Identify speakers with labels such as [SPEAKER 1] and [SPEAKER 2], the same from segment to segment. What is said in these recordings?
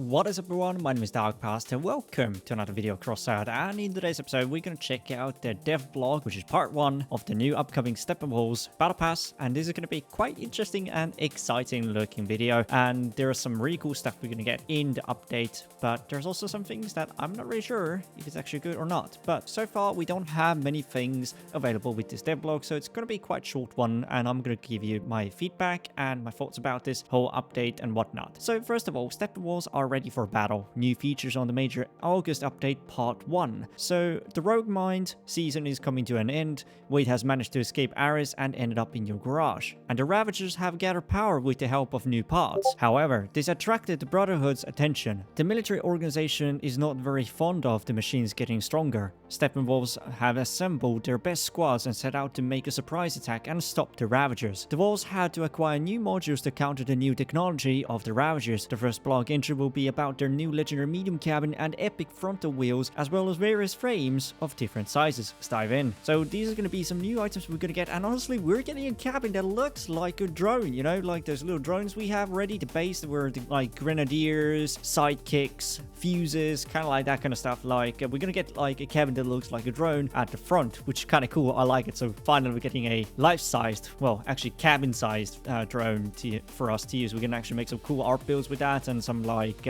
[SPEAKER 1] What is up everyone, my name is Dogpast and welcome to another video of Crossout, and in today's episode we're going to check out the dev blog, which is part 1 of the new upcoming Steppenwolves Battle Pass, and this is going to be quite interesting and exciting looking video, and there is some really cool stuff we're going to get in the update, but there's also some things that I'm not really sure if it's actually good or not. But so far we don't have many things available with this dev blog, so it's going to be quite a short one, and I'm going to give you my feedback and my thoughts about this whole update and whatnot. So first of all, Steppenwolves are ready for battle. New features on the major August update part 1. So the Rogue Mind season is coming to an end. Wade has managed to escape Ares and ended up in your garage. And the Ravagers have gathered power with the help of new parts. However, this attracted the Brotherhood's attention. The military organization is not very fond of the machines getting stronger. Steppenwolves have assembled their best squads and set out to make a surprise attack and stop the Ravagers. The Wolves had to acquire new modules to counter the new technology of the Ravagers. The first blog entry will be about their new legendary medium cabin and epic frontal wheels, as well as various frames of different sizes. Let's dive in. So these are going to be some new items we're going to get, and honestly we're getting a cabin that looks like a drone, you know, like those little drones we have ready to base that were like grenadiers, sidekicks, fuses, kind of like that kind of stuff. Like we're going to get like a cabin that looks like a drone at the front, which is kind of cool. I like it. So finally we're getting a life-sized, well actually cabin-sized drone for us to use. We can actually make some cool art builds with that, and some like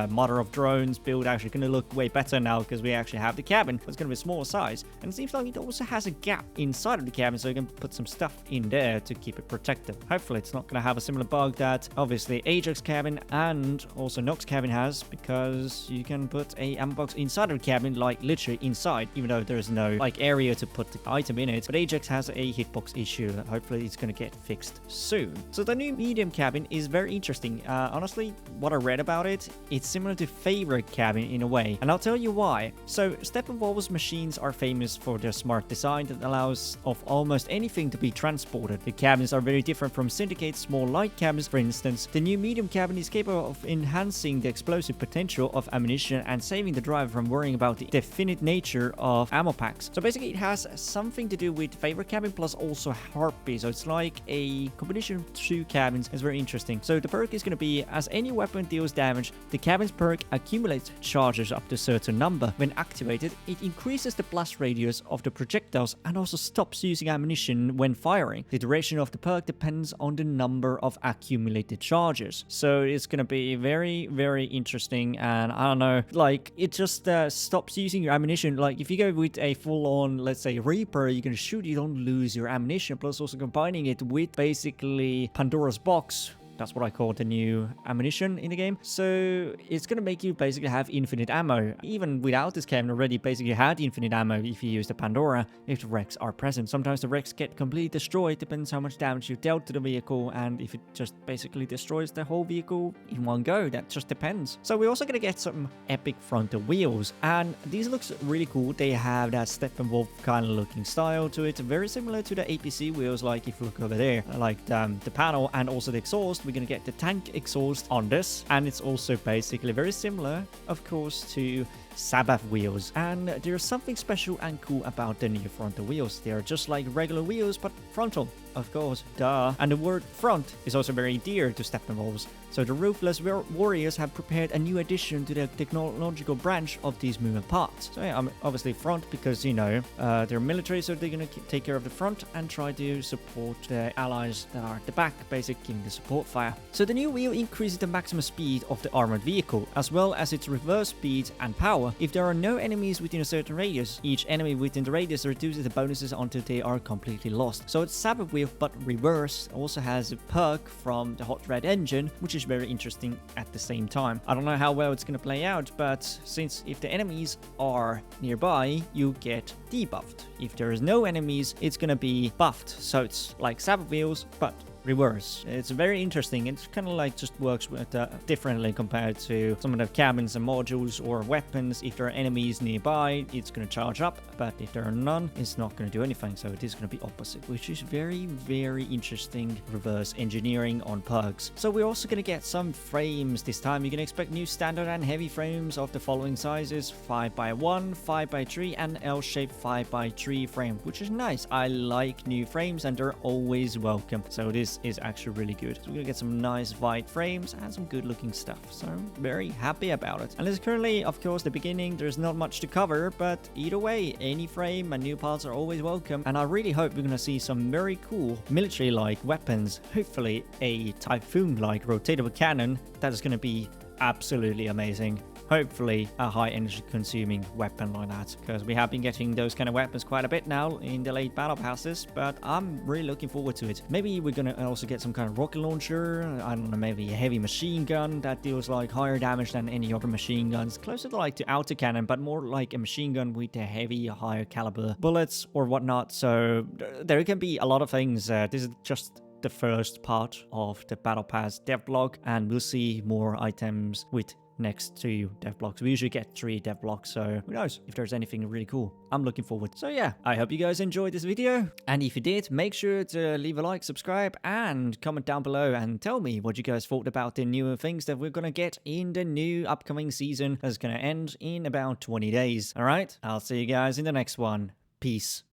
[SPEAKER 1] Mother of Drones build actually going to look way better now because we actually have the cabin. It's going to be a smaller size, and it seems like it also has a gap inside of the cabin, so you can put some stuff in there to keep it protected. Hopefully it's not going to have a similar bug that obviously Ajax cabin and also Nox cabin has, because you can put a ammo box inside of the cabin, like literally inside, even though there's no like area to put the item in it. But Ajax has a hitbox issue. Hopefully it's going to get fixed soon. So the new medium cabin is very interesting. Honestly, what I read about it, it's similar to favorite cabin in a way, and I'll tell you why. So Steppenwolves machines are famous for their smart design that allows of almost anything to be transported. The cabins are very different from Syndicate's small light cabins, for instance. The new medium cabin is capable of enhancing the explosive potential of ammunition and saving the driver from worrying about the definite nature of ammo packs. So basically it has something to do with favorite cabin plus also Harpy, so it's like a combination of two cabins. It's very interesting. So the perk is going to be, as any weapon deals damage, the cabin's perk accumulates charges up to a certain number. When activated, it increases the blast radius of the projectiles and also stops using ammunition when firing. The duration of the perk depends on the number of accumulated charges. So it's going to be very, very interesting, and I don't know, like it just stops using your ammunition. Like if you go with a full-on, let's say Reaper, you're going to shoot, you don't lose your ammunition, plus also combining it with basically Pandora's box. That's what I call the new ammunition in the game. So it's going to make you basically have infinite ammo. Even without this cabin already, basically had infinite ammo if you use the Pandora, if the wrecks are present. Sometimes the wrecks get completely destroyed, depends how much damage you dealt to the vehicle, and if it just basically destroys the whole vehicle in one go, that just depends. So we're also going to get some epic frontal wheels, and these looks really cool. They have that Steppenwolf kind of looking style to it, very similar to the APC wheels, like if you look over there, like the panel and also the exhaust. We're going to get the tank exhaust on this, and it's also basically very similar, of course, to Sabbath wheels. And there's something special and cool about the new frontal wheels. They are just like regular wheels, but frontal, of course, duh. And the word front is also very dear to Steppenwolves. So the Ruthless Warriors have prepared a new addition to the technological branch of these movement parts. So yeah, I'm obviously front because, you know, they're military, so they're going to take care of the front and try to support the allies that are at the back, basically giving the support fire. So the new wheel increases the maximum speed of the armored vehicle, as well as its reverse speed and power. If there are no enemies within a certain radius, each enemy within the radius reduces the bonuses until they are completely lost. So it's Sabbath wheel, but reverse. Also has a perk from the Hot Red engine, which is very interesting at the same time. I don't know how well it's going to play out, but since if the enemies are nearby, you get debuffed. If there is no enemies, it's going to be buffed. So it's like Sabbath wheels, but reverse. It's very interesting. It's kind of like just works with differently compared to some of the cabins and modules or weapons. If there are enemies nearby, it's going to charge up, but if there are none, it's not going to do anything. So it is going to be opposite, which is very, very interesting reverse engineering on perks. So we're also going to get some frames this time. You can expect new standard and heavy frames of the following sizes: 5x1, 5x3, and L-shaped 5x3 frame, which is nice. I like new frames and they're always welcome. So this this is actually really good. So we're gonna get some nice wide frames and some good looking stuff. So very happy about it. And it's currently, of course, the beginning. There's not much to cover, but either way, any frame and new parts are always welcome. And I really hope we're gonna see some very cool military-like weapons. Hopefully a Typhoon-like rotatable cannon that is gonna be absolutely amazing. Hopefully a high energy consuming weapon like that, because we have been getting those kind of weapons quite a bit now in the late battle passes, but I'm really looking forward to it. Maybe we're gonna also get some kind of rocket launcher, I don't know, maybe a heavy machine gun that deals like higher damage than any other machine guns, closer to like the autocannon, but more like a machine gun with the heavy, higher caliber bullets or whatnot. So there can be a lot of things. This is just the first part of the battle pass dev block, and we'll see more items with next 2 dev blocks. We usually get 3 dev blocks, so who knows if there's anything really cool. I'm looking forward. So yeah, I hope you guys enjoyed this video, and if you did, make sure to leave a like, subscribe, and comment down below and tell me what you guys thought about the newer things that we're gonna get in the new upcoming season that's gonna end in about 20 days. All right, I'll see you guys in the next one. Peace.